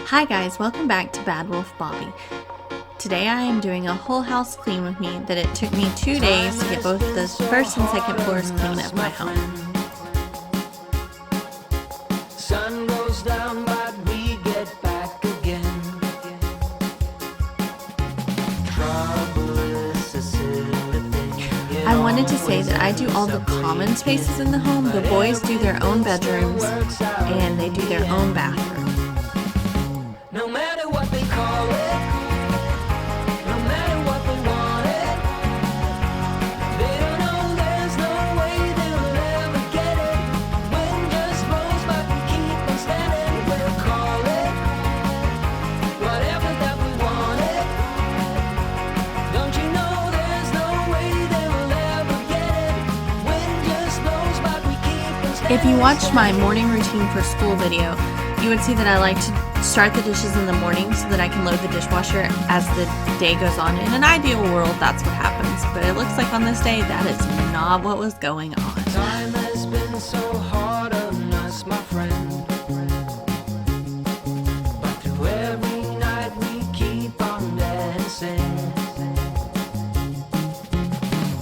Hi guys, welcome back to BadWolfBobbi. Today I am doing a whole house clean with me that it took me 2 days to get both the first and second floors clean of my home. Sun goes down, but we get back again. I wanted to say that I do all the common spaces in the home. The boys do their own bedrooms and they do their own bathroom. No matter what they call it, no matter what they want it, they don't know there's no way they'll ever get it. Wind just blows, but we keep on standing. We'll call it whatever that we want it. Don't you know there's no way they will ever get it. Wind just blows, but we keep on standing. If you watched my morning routine for school video, you would see that I like to start the dishes in the morning so that I can load the dishwasher as the day goes on. In an ideal world, that's what happens, but it looks like on this day, that is not what was going on. Time has been so hard on us, my friend. But through every night we keep on dancing.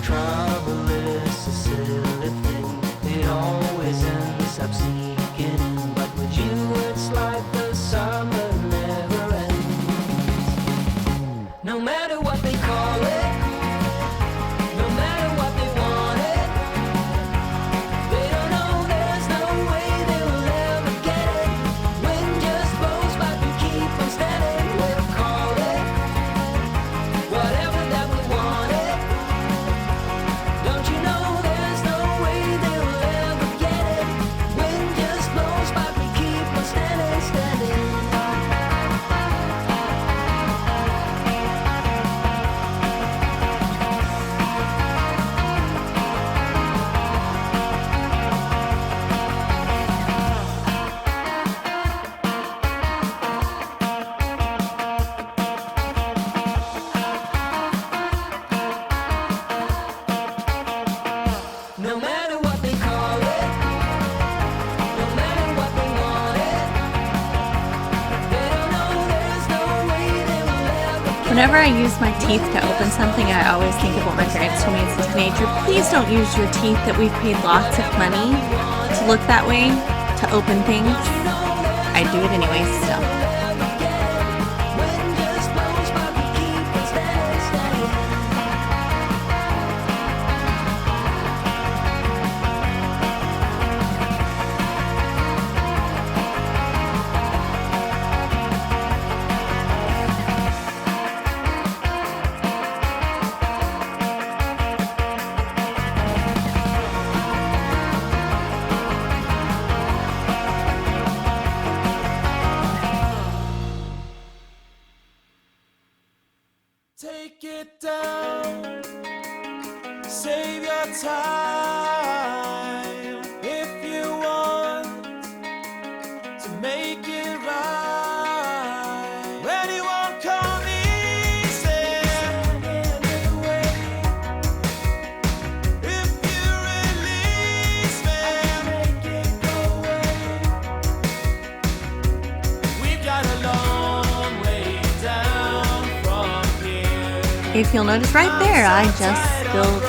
Trouble is a silly thing. It always ends up sneaking. But with you it's like the summer never ends. No matter what they call it, no matter what they want it, they don't know there's no way they will ever get it. Wind just blows, but we keep on standing. We'll call it whatever that we want it. Don't you know there's no way they will ever get it. Wind just blows, but we keep on standing, standing. No matter what they call it, no matter what they want it, they don't know there's no way they will ever get it. Whenever I use my teeth to open something, I always think of what my parents told me as a teenager. Please don't use your teeth that we've paid lots of money to look that way, to open things. I do it anyways still. Wind just blows, but we keep on standing, standing. Take it down, save your time if you want to make it right. When you won't come easy, if you release me, make it go away. We've got a long way down from here. If you'll notice right there, I just spilled a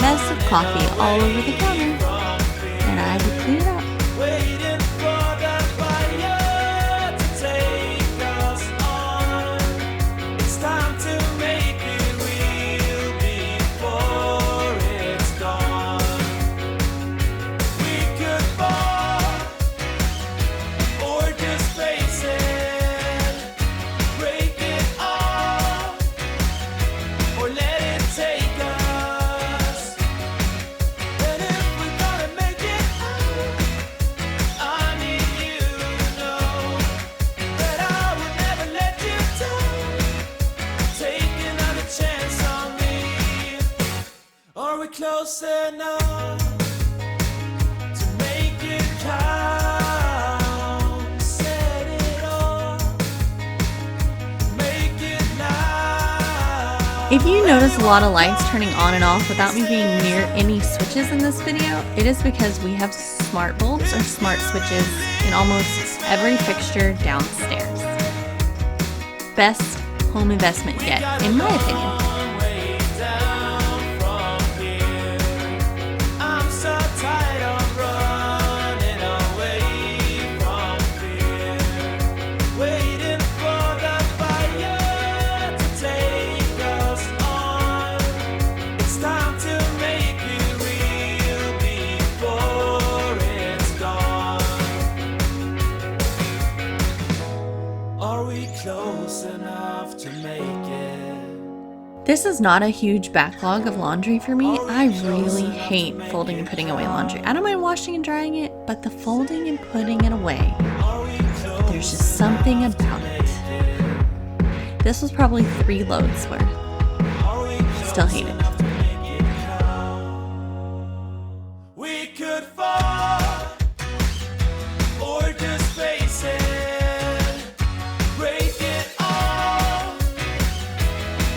mess of coffee all over the counter, and I had to clean it up. Waiting for that fire to take us on. It's time to make it real before it's gone. We could fall or just face it, break it off, or let it take us. And if we're gonna make it out, I need you to know that I would never let you down. Take another chance on me. Are we close enough to make it count? Set it off, make it now. If you notice a lot of lights turning on and off without me being near any switches in this video, it is because we have smart bulbs or smart switches in almost every fixture downstairs. best home investment yet, in my opinion. This is not a huge backlog of laundry for me. I really hate folding and putting away laundry. I don't mind washing and drying it, but the folding and putting it away, there's just something about it. This was probably 3 loads worth. Still hate it. We could fall or just face it, break it all,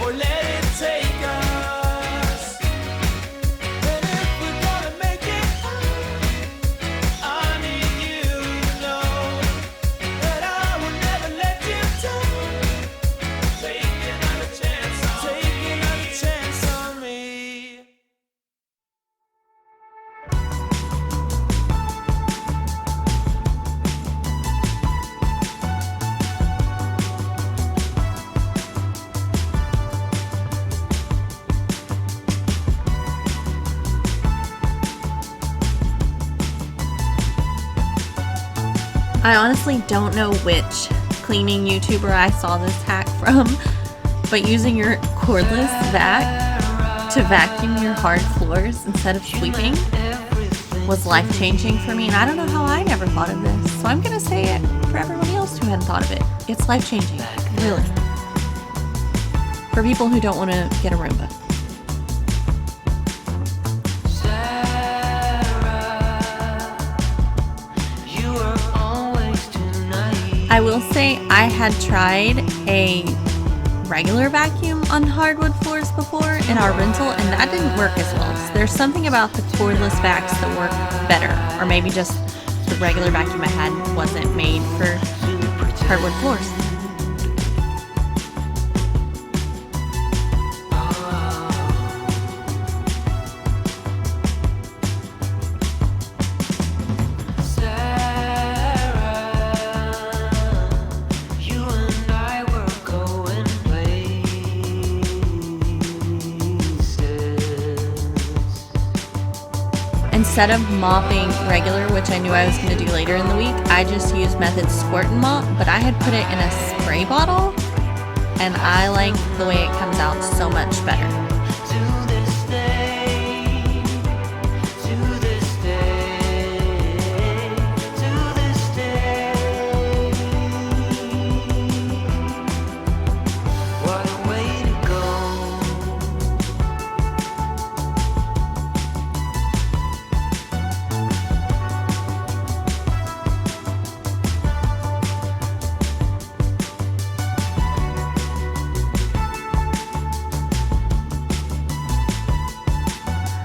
or let it take us. And if we're gonna make it, I need you to know that I will never let you down. Take another chance on me. I honestly don't know which cleaning YouTuber I saw this hack from, but using your cordless vac to vacuum your hard floors instead of sweeping was life-changing for me, and I don't know how I never thought of this, so I'm gonna say it for everybody else who hadn't thought of it. It's life-changing, really. For people who don't want to get a Roomba. I will say I had tried a regular vacuum on hardwood floors before in our rental, and that didn't work as well. So there's something about the cordless vacs that work better, or maybe just the regular vacuum I had wasn't made for hardwood floors. Instead of mopping regular, which I knew I was going to do later in the week, I just used Method Squirt and Mop, but I had put it in a spray bottle, and I like the way it comes out so much better.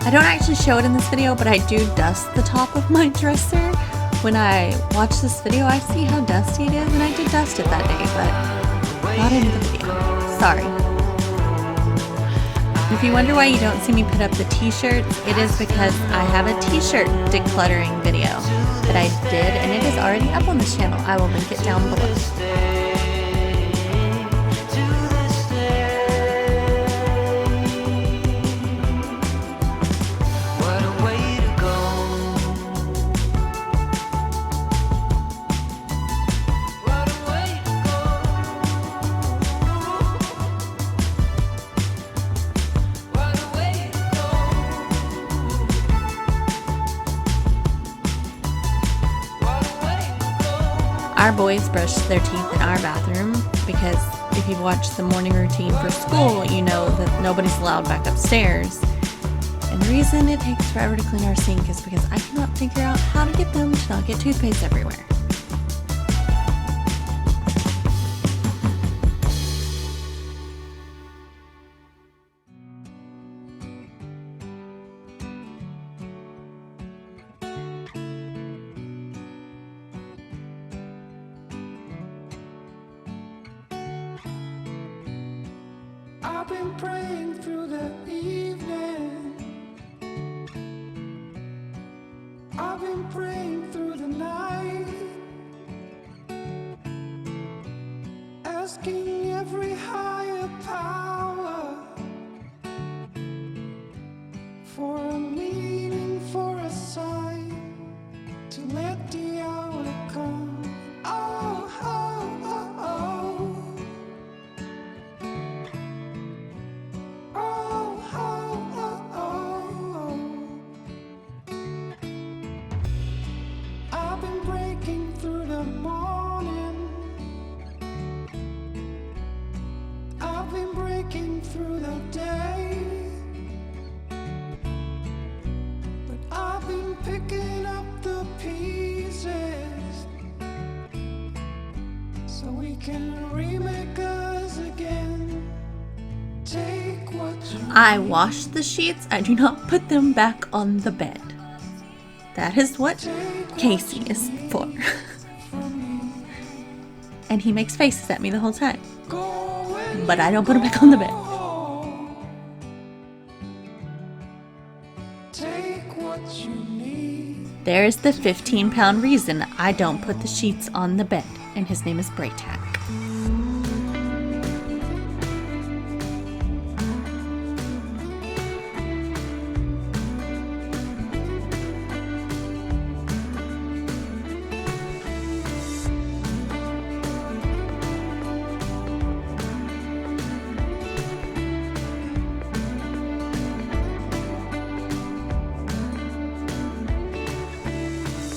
I don't actually show it in this video, but I do dust the top of my dresser. When I watch this video, I see how dusty it is, and I did dust it that day, but not in the video. Sorry. If you wonder why you don't see me put up the t-shirts, it is because I have a t-shirt decluttering video that I did, and it is already up on this channel. I will link it down below. Our boys brush their teeth in our bathroom because if you've watched the morning routine for school, you know that nobody's allowed back upstairs. And the reason it takes forever to clean our sink is because I cannot figure out how to get them to not get toothpaste everywhere. I've been praying through the evening. I've been praying through the night, asking every higher power for a meaning, for a sign, to let the hour come. Oh, oh, oh, oh. Oh, oh, oh, oh. I've been breaking through the morning. I've been breaking through the day. But I've been picking up the pieces so we can remake us again. Take what you I wash the sheets. I do not put them back on the bed. That is what Casey is for. And he makes faces at me the whole time. But I don't put them back on the bed. take what you need. There's the 15-pound reason I don't put the sheets on the bed. And his name is Braytac.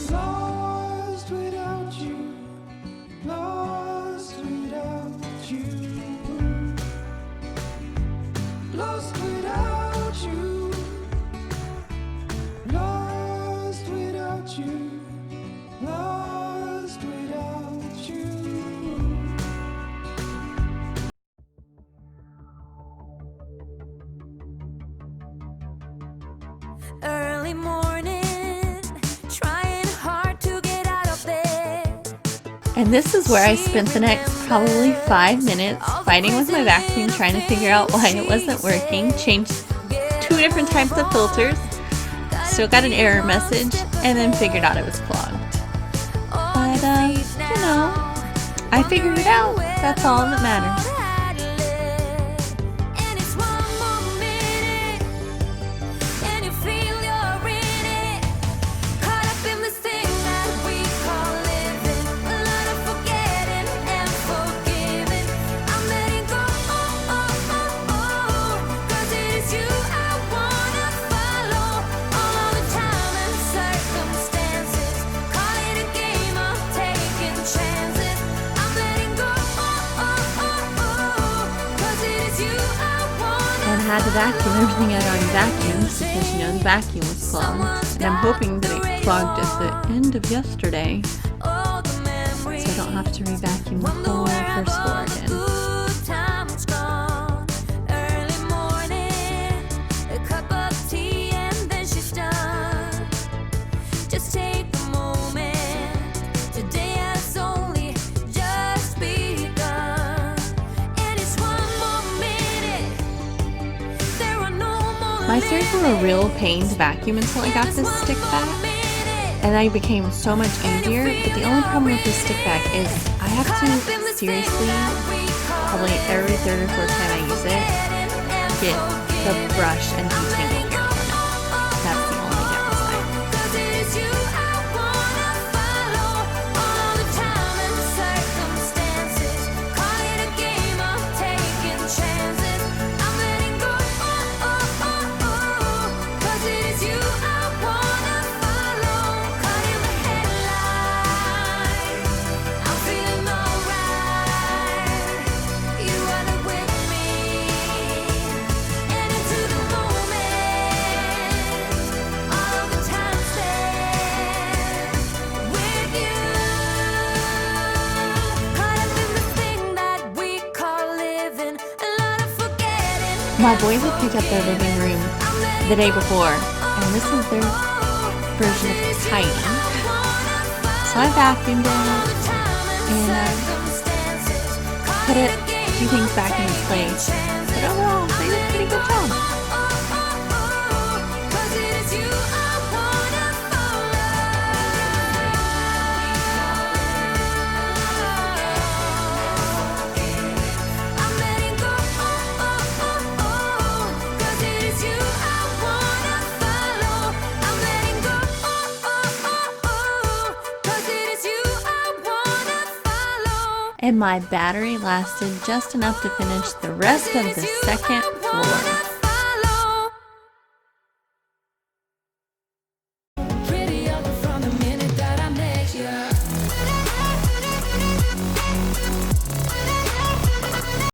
Lost without you, lost without you, lost without you, lost without you, lost without you. Early morning, trying hard to get out of bed. And this is where I spent the next probably 5 minutes fighting with my vacuum, trying to figure out why it wasn't working. Changed 2 different types of filters. Still got an error message, and then figured out it was clogged. But, you know, I figured it out. That's all that matters. And it's one more minute, and you feel you're in it. Caught up in this thing that we call living. A lot of forgetting and forgiving. I'm letting go, cause it is you I wanna follow. All of the time and circumstances. Call it a game of taking chances. I'm letting go, cause it is you I wanna. And had to vacuum everything I'd already vacuumed because, you know, the vacuum was clogged. And I'm hoping that it clogged at the end of yesterday, All the so memories. I don't have to re-vacuum the whole first floor again. Good times gone. Early morning, a cup of tea, and then she's done. Just take a moment. Today has only just begun, and it's one more minute. There are no more. My stairs were a real pain to vacuum until I got this stick back. And I became so much easier, but the only problem with this stick back is I have to seriously, probably every 3rd or 4th time I use it, get the brush and detangle hair from it. That's the only downside. Cause it is you I wanna follow. All the time and circumstances. Call it a game of taking chances. I'm letting go, cause it is you I wanna follow. Caught in the headlights. I'm feeling alright. You are there with me, and into the moment. All of the time spent with you. Caught up in this thing that we call living. A lot of forgetting. My boys had picked up their living room the day before, and this is their version of tidy. So I vacuumed it and put a few things back in its place. But but overall, they did a pretty good job. And my battery lasted just enough to finish the rest of the second floor.